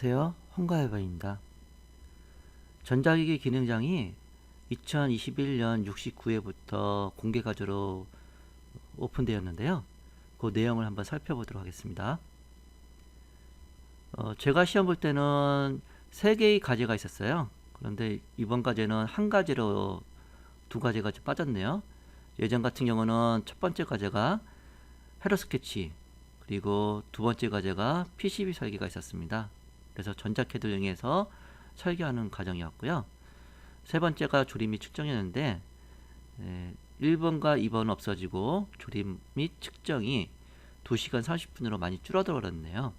안녕하세요. 홍가해바입니다. 전자기기 기능장이 2021년 69회부터 공개 가저로 오픈되었는데요. 그 내용을 한번 살펴보도록 하겠습니다. 제가 시험 볼 때는 3개의 과제가 있었어요. 그런데 이번 과제는 한 과제로 2과제가 빠졌네요. 예전 같은 경우는 첫 번째 과제가 헤러 스케치, 그리고 두 번째 과제가 PCB 설계가 있었습니다. 그래서 전자캐드를 이용해서 설계하는 과정이었고요. 세 번째가 조립 및 측정이었는데 1번과 2번은 없어지고 조립 및 측정이 2시간 30분으로 많이 줄어들었네요.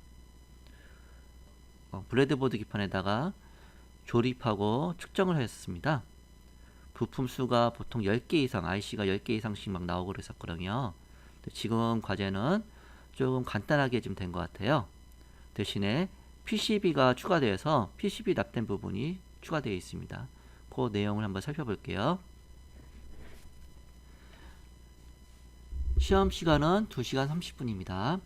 브레드보드 기판에다가 조립하고 측정을 했습니다. 부품 수가 보통 10개 이상, IC가 10개 이상씩 막 나오고 그랬었거든요. 지금 과제는 조금 간단하게 좀 된 것 같아요. 대신에 PCB가 추가되어서 PCB 납땜 부분이 추가되어 있습니다. 그 내용을 한번 살펴볼게요. 시험 시간은 2시간 30분입니다.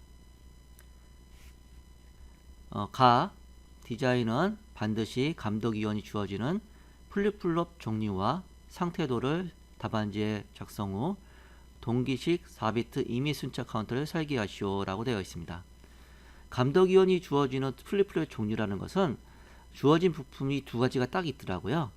디자인은 반드시 감독위원이 주어지는 플립플롭 종류와 상태도를 답안지에 작성 후 동기식 4비트 임의 순차 카운터를 설계하시오 라고 되어 있습니다. 감독위원이 주어지는 플립플롭의 종류라는 것은 주어진 부품이 두 가지가 딱 있더라고요.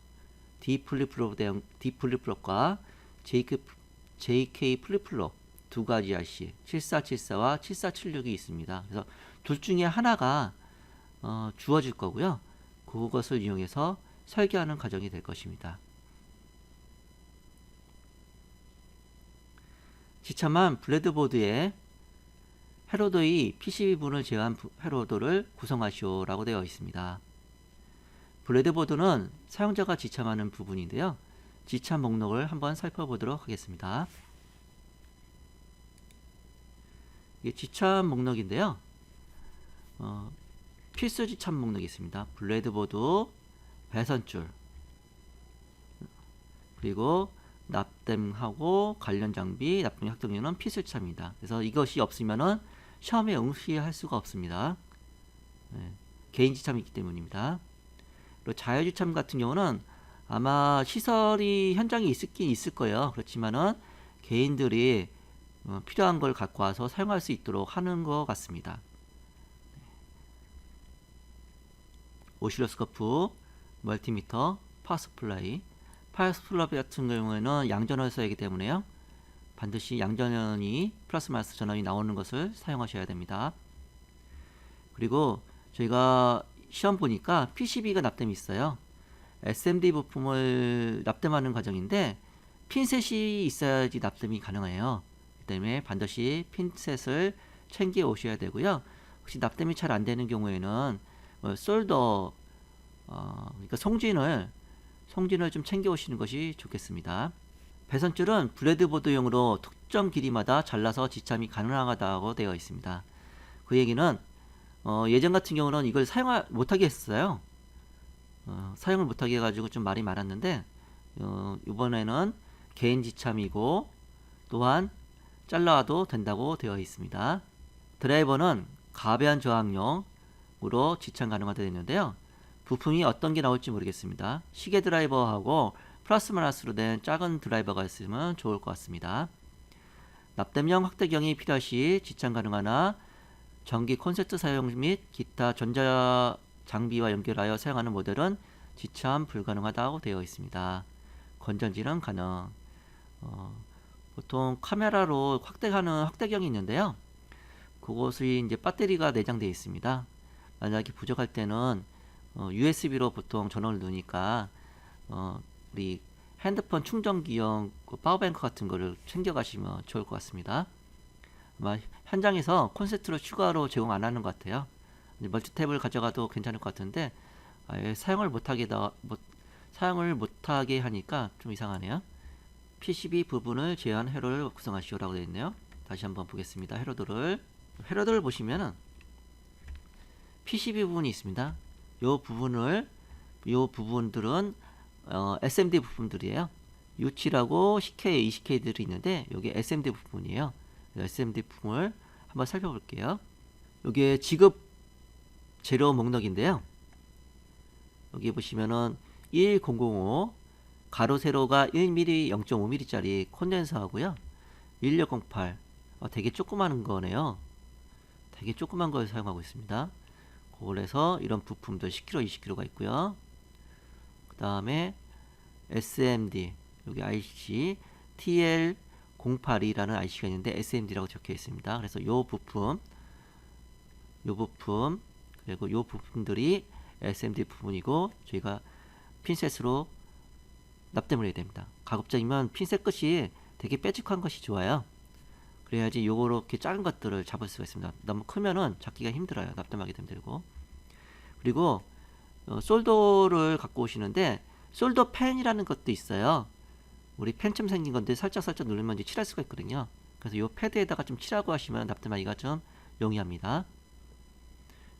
D 플립플롭과 JK 플립플롭 두 가지 IC 7474와 7476이 있습니다. 그래서 둘 중에 하나가 주어질 거고요. 그것을 이용해서 설계하는 과정이 될 것입니다. 지참한 블레드보드에 헤로드의 PCB분을 제어한 헤로드를 구성하시오 라고 되어 있습니다. 블레드보드는 사용자가 지참하는 부분인데요. 지참 목록을 한번 살펴보도록 하겠습니다. 이게 지참 목록인데요. 필수 지참 목록이 있습니다. 블레드보드, 배선줄, 그리고 납땜하고 관련 장비, 납땜 학동료는 필수 지참입니다. 그래서 이것이 없으면은 시험에 응시할 수가 없습니다. 개인 지참이 있기 때문입니다. 그리고 자유 지참 같은 경우는 아마 시설이 현장에 있긴 있을 거예요. 그렇지만은 개인들이 필요한 걸 갖고 와서 사용할 수 있도록 하는 것 같습니다. 오실로스코프, 멀티미터, 파워서플라이. 파워서플라이 같은 경우에는 양전원을 써야 하기 때문에요. 반드시 양전원이 플러스 마이너스 전원이 나오는 것을 사용하셔야 됩니다. 그리고 저희가 시험 보니까 PCB가 납땜이 있어요. SMD 부품을 납땜하는 과정인데 핀셋이 있어야지 납땜이 가능해요. 그 때문에 반드시 핀셋을 챙겨 오셔야 되고요. 혹시 납땜이 잘 안 되는 경우에는 솔더 그러니까 송진을 좀 챙겨 오시는 것이 좋겠습니다. 배선줄은 브레드보드용으로 특정 길이마다 잘라서 지참이 가능하다고 되어 있습니다. 그 얘기는 예전 같은 경우는 이걸 사용 못하게 했어요. 사용을 못하게 해가지고 좀 말이 많았는데 이번에는 개인 지참이고 또한 잘라도 된다고 되어 있습니다. 드라이버는 가변 저항용으로 지참 가능하게 되어 있는데요. 부품이 어떤 게 나올지 모르겠습니다. 시계 드라이버하고 플러스 마이너스로 된 작은 드라이버가 있으면 좋을 것 같습니다. 납땜형 확대경이 필요하시 지참 가능하나 전기 콘센트 사용 및 기타 전자 장비와 연결하여 사용하는 모델은 지참 불가능하다고 되어 있습니다. 건전지는 가능. 보통 카메라로 확대하는 확대경이 있는데요. 그것이 이제 배터리가 내장되어 있습니다. 만약에 부족할 때는 USB로 보통 전원을 넣으니까 우리 핸드폰 충전기용 파워뱅크 같은 거를 챙겨 가시면 좋을 것 같습니다. 아마 현장에서 콘센트로 추가로 제공 안 하는 것 같아요. 멀티탭을 가져가도 괜찮을 것 같은데 아예 사용을 못하게 하니까 좀 이상하네요. PCB 부분을 제어한 회로를 구성하시오라고 되어 있네요. 다시 한번 보겠습니다. 회로들을 보시면은 PCB 부분이 있습니다. 요 부분들은 SMD 부품들이에요. U7하고 CK, ECK들이 있는데 여기 SMD 부분이에요. SMD 부품을 한번 살펴볼게요. 이게 지급 재료 목록인데요. 여기 보시면은 11005 가로 세로가 1mm 0.5mm 짜리 콘덴서하고요. 1608 되게 조그마한 거네요. 되게 조그만 걸 사용하고 있습니다. 그래서 이런 부품들 10kg, 20kg가 있고요. 그 다음에 SMD 여기 IC TL082라는 IC가 있는데 SMD라고 적혀 있습니다. 그래서 요 부품 그리고 요 부품들이 SMD 부분이고 저희가 핀셋으로 납땜을 해야 됩니다. 가급적이면 핀셋 끝이 되게 빼직한 것이 좋아요. 그래야지 요렇게 작은 것들을 잡을 수가 있습니다. 너무 크면은 잡기가 힘들어요. 납땜하기도 힘들고. 그리고 솔더를 갖고 오시는데 솔더 펜이라는 것도 있어요. 우리 펜처럼 생긴 건데 살짝 누르면 이제 칠할 수가 있거든요. 그래서 요 패드에다가 좀 칠하고 하시면 납땜하기가 좀 용이합니다.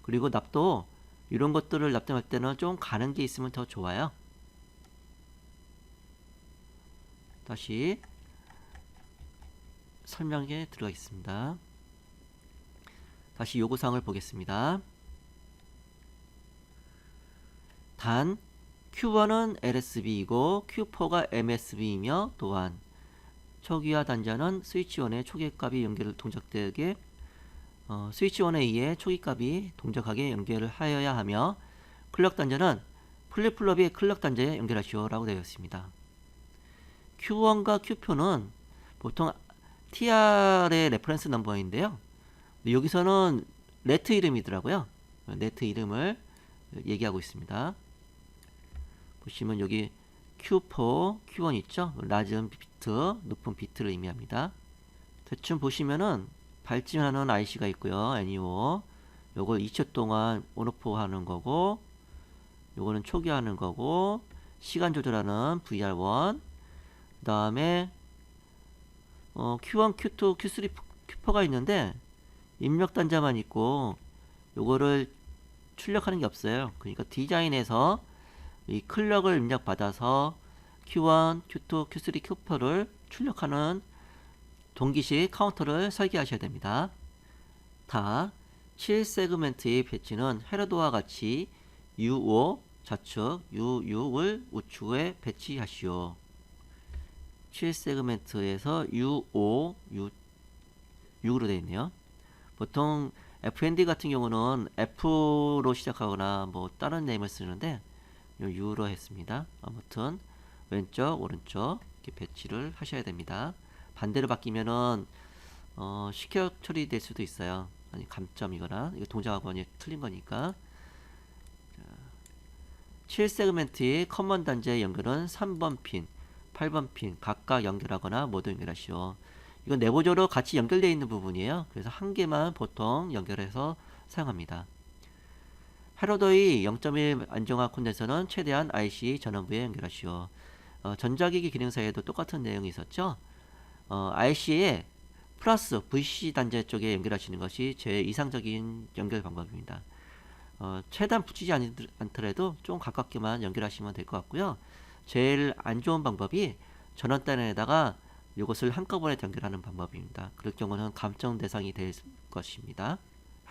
그리고 납도 이런 것들을 납땜할 때는 좀 가는 게 있으면 더 좋아요. 다시 설명에 들어가겠습니다. 다시 요구사항을 보겠습니다. 단 Q1은 LSB이고 Q4가 MSB이며 또한 초기화 단자는 스위치1의 초기값이 연결 동작되게 스위치1에 의해 초기값이 동작하게 연결을 하여야 하며 클럭 단자는 플립플롭이 클럭 단자에 연결하시오 라고 되어 있습니다. Q1과 Q표는 보통 TR의 레퍼런스 넘버인데요. 여기서는 네트 이름이더라고요. 네트 이름을 얘기하고 있습니다. 보시면 여기 Q4, Q1 있죠? 낮은 비트, 높은 비트를 의미합니다. 대충 보시면은 발진하는 IC가 있고요. NEO. 요걸 2초 동안 온오프 하는 거고, 요거는 초기화하는 거고, 시간 조절하는 VR1. 그 다음에 Q1, Q2, Q3, Q4가 있는데 입력 단자만 있고 요거를 출력하는 게 없어요. 그러니까 디자인에서 이 클럭을 입력받아서 Q1, Q2, Q3, Q4를 출력하는 동기식 카운터를 설계하셔야 됩니다. 다 7세그멘트의 배치는 헤러드와 같이 U5 좌측, U6을 우측에 배치하시오. 7세그멘트에서 U5, U6으로 되어 있네요. 보통 FND 같은 경우는 F로 시작하거나 뭐 다른 네임을 쓰는데 U로 했습니다. 아무튼 왼쪽, 오른쪽 이렇게 배치를 하셔야 됩니다. 반대로 바뀌면은 시켜 처리될 수도 있어요. 아니 감점이거나 이거 동작하고 틀린 거니까. 7세그멘트의 커먼 단자의 연결은 3번 핀, 8번 핀 각각 연결하거나 모두 연결하시오. 이건 내부적으로 같이 연결되어 있는 부분이에요. 그래서 한 개만 보통 연결해서 사용합니다. 헤로더의 0.1 안정화 콘덴서는 최대한 IC 전원부에 연결하시오. 전자기기 기능사에도 똑같은 내용이 있었죠. IC에 플러스 VCC 단자 쪽에 연결하시는 것이 제일 이상적인 연결 방법입니다. 최대한 붙이지 않더라도 좀 가깝게만 연결하시면 될 것 같고요. 제일 안 좋은 방법이 전원단에다가 이것을 한꺼번에 연결하는 방법입니다. 그럴 경우는 감점 대상이 될 것입니다.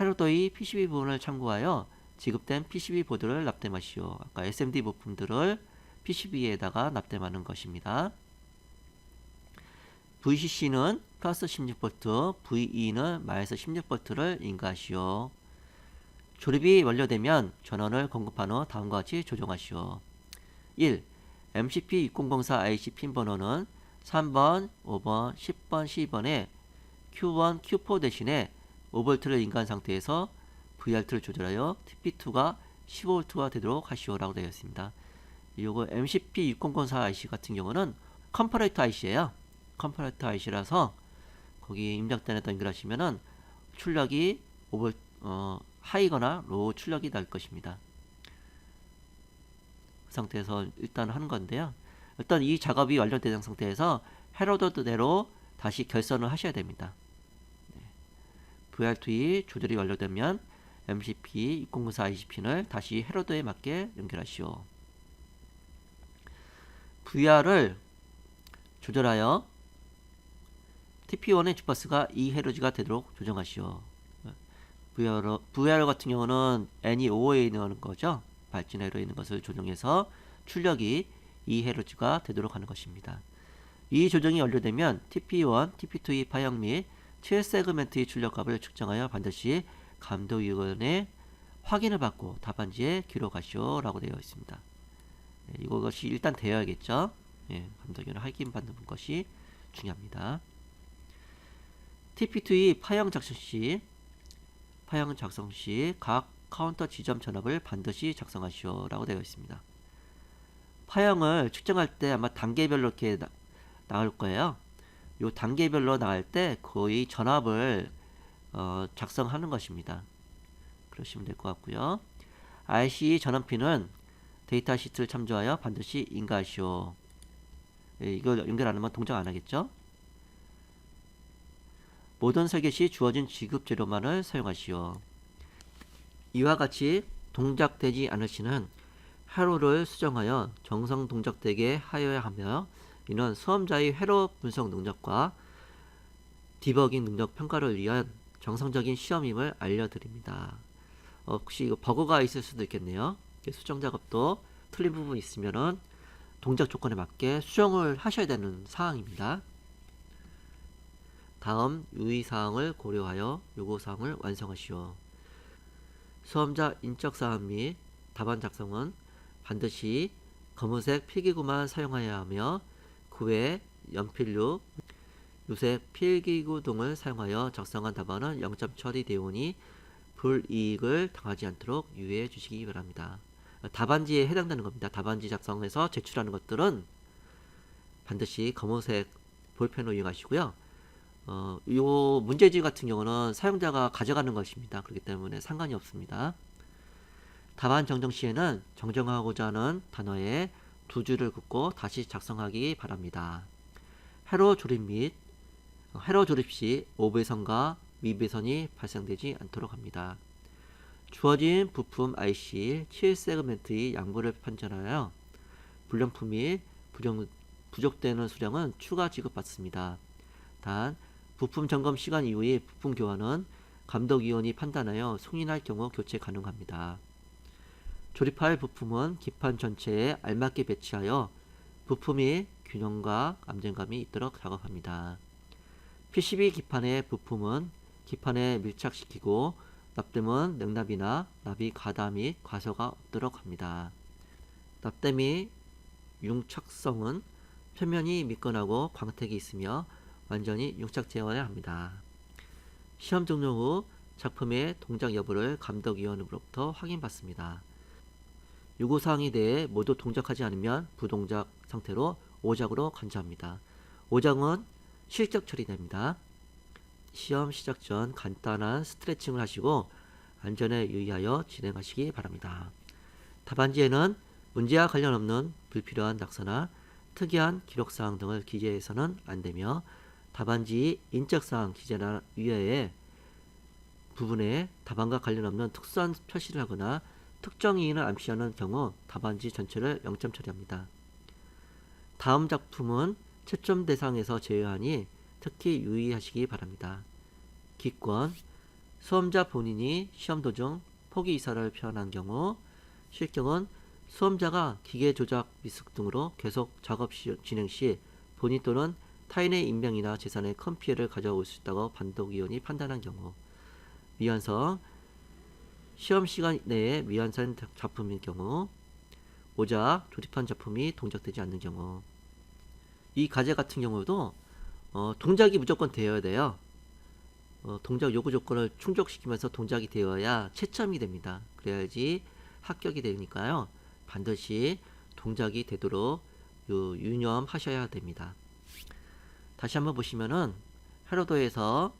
헤로더의 PCB 부분을 참고하여 지급된 PCB 보드를 납땜하시오. 아까 SMD 부품들을 PCB에다가 납땜하는 것입니다. VCC는 플러스 16V, VE는 마이너스 16V를 인가하시오. 조립이 완료되면 전원을 공급한 후 다음과 같이 조정하시오. 1. MCP6004 IC 핀 번호는 3번, 5번, 10번, 12번에 Q1, Q4 대신에 5V를 인가한 상태에서 VRT를 조절하여 TP2가 15V가 되도록 하시오라고 되어 있습니다. 요거 MCP6004 IC 같은 경우는 컴퍼레이터 IC예요. 컴퍼레이터 IC라서 거기 입력단에다 연결하시면은 출력이 하이거나 로우 출력이 날 것입니다. 그 상태에서 일단 하는 건데요. 일단 이 작업이 완료된 상태에서 헤로더대로 다시 결선을 하셔야 됩니다. VRT 조절이 완료되면 MCP6004 IC핀을 다시 헤로더에 맞게 연결하시오. VR을 조절하여 TP1의 주파수가 2Hz가 되도록 조정하시오. VR 같은 경우는 NEO에 있는 거죠. 발진회로 있는 것을 조정해서 출력이 2Hz가 되도록 하는 것입니다. 이 조정이 완료되면 TP1, TP2의 파형 및 7세그멘트의 출력값을 측정하여 반드시 감독위원회 확인을 받고 답안지에 기록하시오 라고 되어 있습니다. 이것이 일단 되어야겠죠. 감독위원회 확인받는 것이 중요합니다. TP2의 파형 작성 시 각 카운터 지점 전압을 반드시 작성하시오 라고 되어 있습니다. 파형을 측정할 때 아마 단계별로 이렇게 나올 거예요. 요 단계별로 나갈 때 거의 전압을 작성하는 것입니다. 그러시면 될 것 같고요. RC 전원핀은 데이터 시트를 참조하여 반드시 인가하시오. 이걸 연결 안 하면 동작 안 하겠죠? 모든 설계 시 주어진 지급 재료만을 사용하시오. 이와 같이 동작되지 않을 시는 회로를 수정하여 정상 동작되게 하여야 하며, 이는 수험자의 회로 분석 능력과 디버깅 능력 평가를 위한 정상적인 시험임을 알려드립니다. 혹시 이거 버그가 있을 수도 있겠네요. 수정 작업도 틀린 부분이 있으면은 동작 조건에 맞게 수정을 하셔야 되는 사항입니다. 다음 유의사항을 고려하여 요구사항을 완성하시오. 수험자 인적사항 및 답안 작성은 반드시 검은색 필기구만 사용하여야 하며, 그 외 연필류, 유색 필기구 등을 사용하여 작성한 답안은 0점 처리되오니 불이익을 당하지 않도록 유의해 주시기 바랍니다. 답안지에 해당되는 겁니다. 답안지 작성해서 제출하는 것들은 반드시 검은색 볼펜을 이용하시고요. 요 문제지 같은 경우는 사용자가 가져가는 것입니다. 그렇기 때문에 상관이 없습니다. 답안 정정 시에는 정정하고자 하는 단어에 두 줄을 긋고 다시 작성하기 바랍니다. 회로 조립 시 오배선과 미배선이 발생되지 않도록 합니다. 주어진 부품 IC 7세그멘트의 양부를 판단하여 불량품 및 부족되는 수량은 추가 지급받습니다. 단 부품 점검 시간 이후에 부품 교환은 감독위원이 판단하여 승인할 경우 교체 가능합니다. 조립할 부품은 기판 전체에 알맞게 배치하여 부품이 균형과 안정감이 있도록 작업합니다. PCB 기판의 부품은 기판에 밀착시키고 납땜은 냉납이나 납이 가다 및 과서가 없도록 합니다. 납땜이 융착성은 표면이 미끈하고 광택이 있으며 완전히 융착 제어해야 합니다. 시험 종료 후 작품의 동작 여부를 감독위원으로부터 확인받습니다. 요구사항에 대해 모두 동작하지 않으면 부동작 상태로 오작으로 간주합니다. 오작은 실적 처리됩니다. 시험 시작 전 간단한 스트레칭을 하시고 안전에 유의하여 진행하시기 바랍니다. 답안지에는 문제와 관련 없는 불필요한 낙서나 특이한 기록사항 등을 기재해서는 안되며, 답안지 인적사항 기재나 위에 부분에 답안과 관련 없는 특수한 표시를 하거나 특정 이인을 암시하는 경우 답안지 전체를 0점 처리합니다. 다음 작품은 채점 대상에서 제외하니 특히 유의하시기 바랍니다. 기권, 수험자 본인이 시험 도중 포기 의사를 표현한 경우, 실격은 수험자가 기계 조작 미숙 등으로 계속 작업 진행 시 본인 또는 타인의 인명이나 재산에 큰 피해를 가져올 수 있다고 감독위원이 판단한 경우, 미완성, 시험 시간 내에 미완성 작품인 경우, 오작, 조립한 작품이 동작되지 않는 경우. 이 과제 같은 경우도 동작이 무조건 되어야 돼요. 동작 요구 조건을 충족시키면서 동작이 되어야 채점이 됩니다. 그래야지 합격이 되니까요. 반드시 동작이 되도록 유념하셔야 됩니다. 다시 한번 보시면은 회로도에서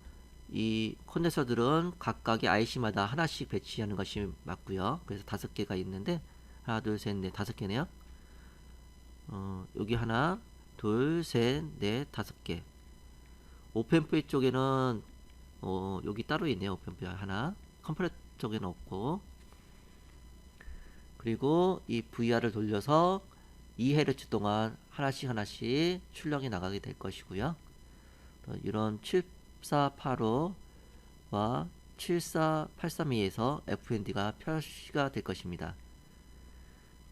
이 콘덴서들은 각각의 IC마다 하나씩 배치하는 것이 맞고요. 그래서 5개가 있는데 하나, 둘, 셋, 넷, 5개네요. 여기 하나, 둘, 셋, 넷, 5개. 오펜프이 쪽에는 여기 따로 있네요. 오펜프이 하나. 컴프레 쪽에는 없고. 그리고 이 VR을 돌려서 2Hz 동안 하나씩 출력이 나가게 될 것이고요. 이런 7485와 74832에서 FND가 표시가 될 것입니다.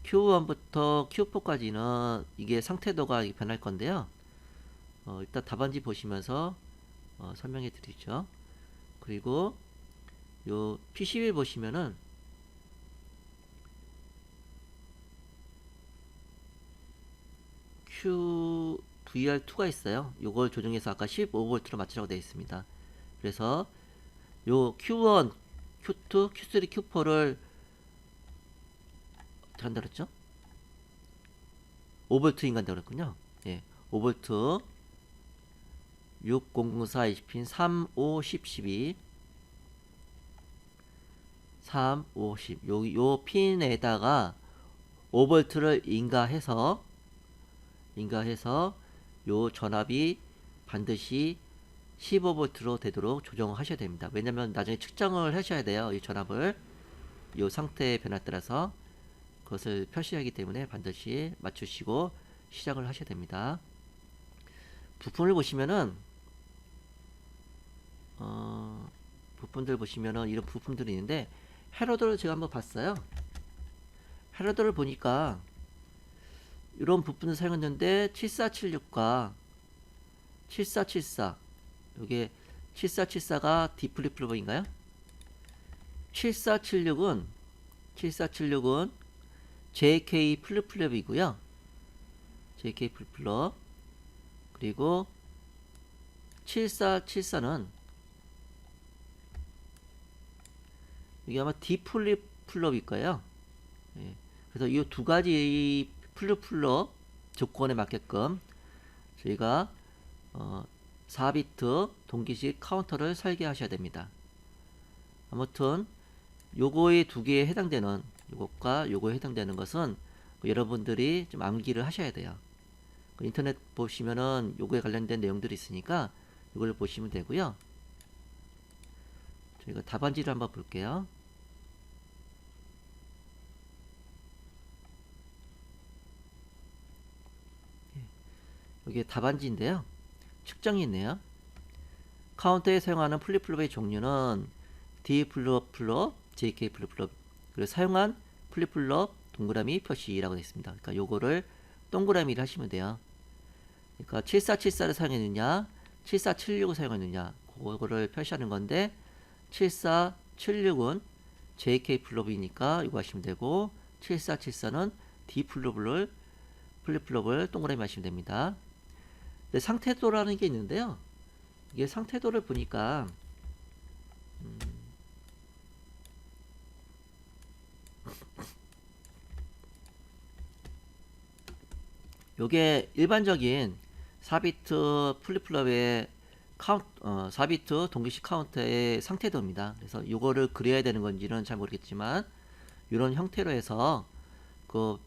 Q1부터 Q4까지는 이게 상태도가 변할 건데요. 일단 답안지 보시면서 설명해 드리죠. 그리고 요 P11 보시면은 QVR2가 있어요. 요걸 조정해서 아까 15V로 맞추라고 되어 있습니다. 그래서 요 Q1, Q2, Q3, Q4를 어떻게 한다 그랬죠? 5V 인간다 그랬군요. 예, 5V 6004 20핀 3, 5, 10, 12 3, 5, 10 요 핀에다가 5V를 인가해서 요 전압이 반드시 15V로 되도록 조정을 하셔야 됩니다. 왜냐면 나중에 측정을 하셔야 돼요. 이 전압을 요 상태의 변화에 따라서 그것을 표시하기 때문에 반드시 맞추시고 시작을 하셔야 됩니다. 부품을 보시면은 부품들 보시면은 이런 부품들이 있는데 헤로드를 제가 한번 봤어요. 헤로드를 보니까 이런 부품을 사용했는데 7476과 7474 이게 7474가 D 플립플롭인가요? 7476은 JK 플립플롭이고요. JK 플립플롭 그리고 7474는 이게 아마 D 플립플롭일 거예요. 예. 그래서 이 두 가지 플립플롭 조건에 맞게끔 저희가 4비트 동기식 카운터를 설계하셔야 됩니다. 아무튼 요거의 두 개에 해당되는 요것과 요거에 해당되는 것은 여러분들이 좀 암기를 하셔야 돼요. 인터넷 보시면은 요거에 관련된 내용들이 있으니까 이걸 보시면 되고요. 저희가 답안지를 한번 볼게요. 여기 답안지인데요. 측정이 있네요. 카운터에 사용하는 플립플롭의 종류는 D 플립플롭, JK 플립플롭 그리고 사용한 플립플롭 동그라미 표시라고 되어 있습니다. 그러니까 요거를 동그라미를 하시면 돼요. 그러니까 7474를 사용했느냐 7476을 사용했느냐 그거를 표시하는 건데 7476은 JK 플립이니까 이거 하시면 되고 7474는 D 플립플롭을 동그라미 하시면 됩니다. 상태도라는 게 있는데요. 이게 상태도를 보니까 요게 일반적인 4비트 플립플롭의 4비트 동기식 카운터의 상태도입니다. 그래서 요거를 그려야 되는 건지는 잘 모르겠지만 이런 형태로 해서 그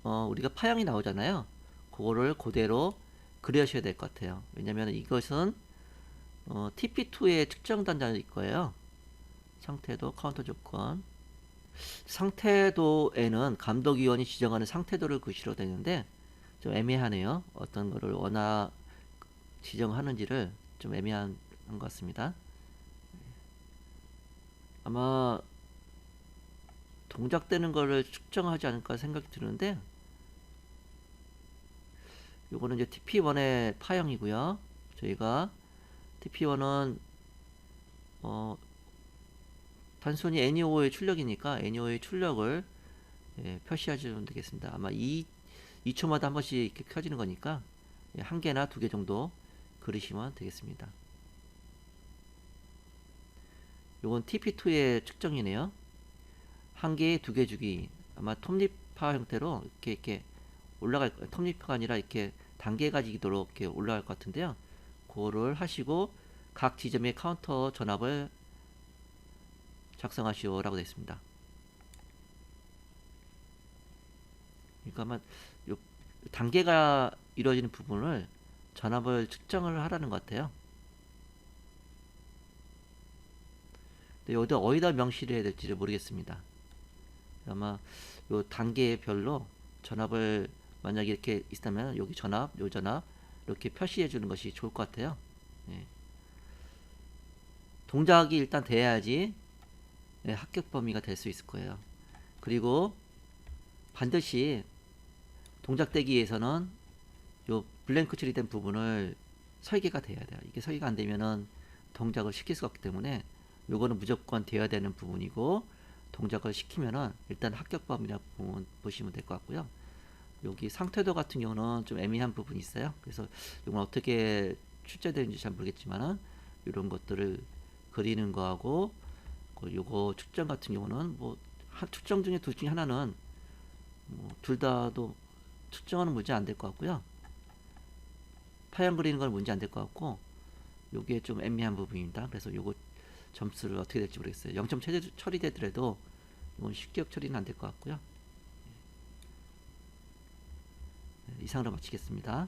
우리가 파형이 나오잖아요. 그거를 그대로 그려셔야 될 것 같아요. 왜냐면 이것은 TP2의 측정 단자일 거예요. 상태도 카운터 조건. 상태도에는 감독위원이 지정하는 상태도를 구시로 되는데 좀 애매하네요. 어떤 거를 원하 지정하는지를 좀 애매한 것 같습니다. 아마 동작되는 거를 측정하지 않을까 생각이 드는데 요거는 이제 TP1의 파형이고요. 저희가 TP1은 단순히 NEO의 출력이니까 NEO의 출력을 표시하시면 되겠습니다. 아마 2초마다 한 번씩 이렇게 켜지는 거니까 한 개나 두 개 정도 그리시면 되겠습니다. 요건 TP2의 측정이네요. 한 개에 두 개 주기. 아마 톱니파 형태로 이렇게 올라갈 거예요. 톱니파가 아니라 이렇게 단계 가지도록 이렇게 올라갈 것 같은데요. 그거를 하시고 각 지점의 카운터 전압을 작성하시오라고 되어 있습니다. 그러니까 아마 요 단계가 이루어지는 부분을 전압을 측정을 하라는 것 같아요. 근데 여기다 어디다 명시를 해야 될지를 모르겠습니다. 아마 요 단계별로 전압을 만약에 이렇게 있다면 여기 전압, 요 전압 이렇게 표시해 주는 것이 좋을 것 같아요. 예. 동작이 일단 돼야지 합격 범위가 될 수 있을 거예요. 그리고 반드시 동작되기 위해서는 요 블랭크 처리된 부분을 설계가 돼야 돼요. 이게 설계가 안 되면은 동작을 시킬 수가 없기 때문에 요거는 무조건 되어야 되는 부분이고, 동작을 시키면은 일단 합격범위라고 보시면 될 것 같고요. 여기 상태도 같은 경우는 좀 애매한 부분이 있어요. 그래서 이건 어떻게 출제되는지 잘 모르겠지만은 이런 것들을 그리는 거하고 요거 측정 같은 경우는 뭐 측정 중에 둘 중에 하나는 뭐 둘 다도 측정하는 문제 안 될 것 같고요. 파양 그리는 건 문제 안 될 것 같고, 요게 좀 애매한 부분입니다. 그래서 요거 점수를 어떻게 될지 모르겠어요. 0점 처리되더라도 이건 식기억 처리는 안 될 것 같고요. 네, 이상으로 마치겠습니다.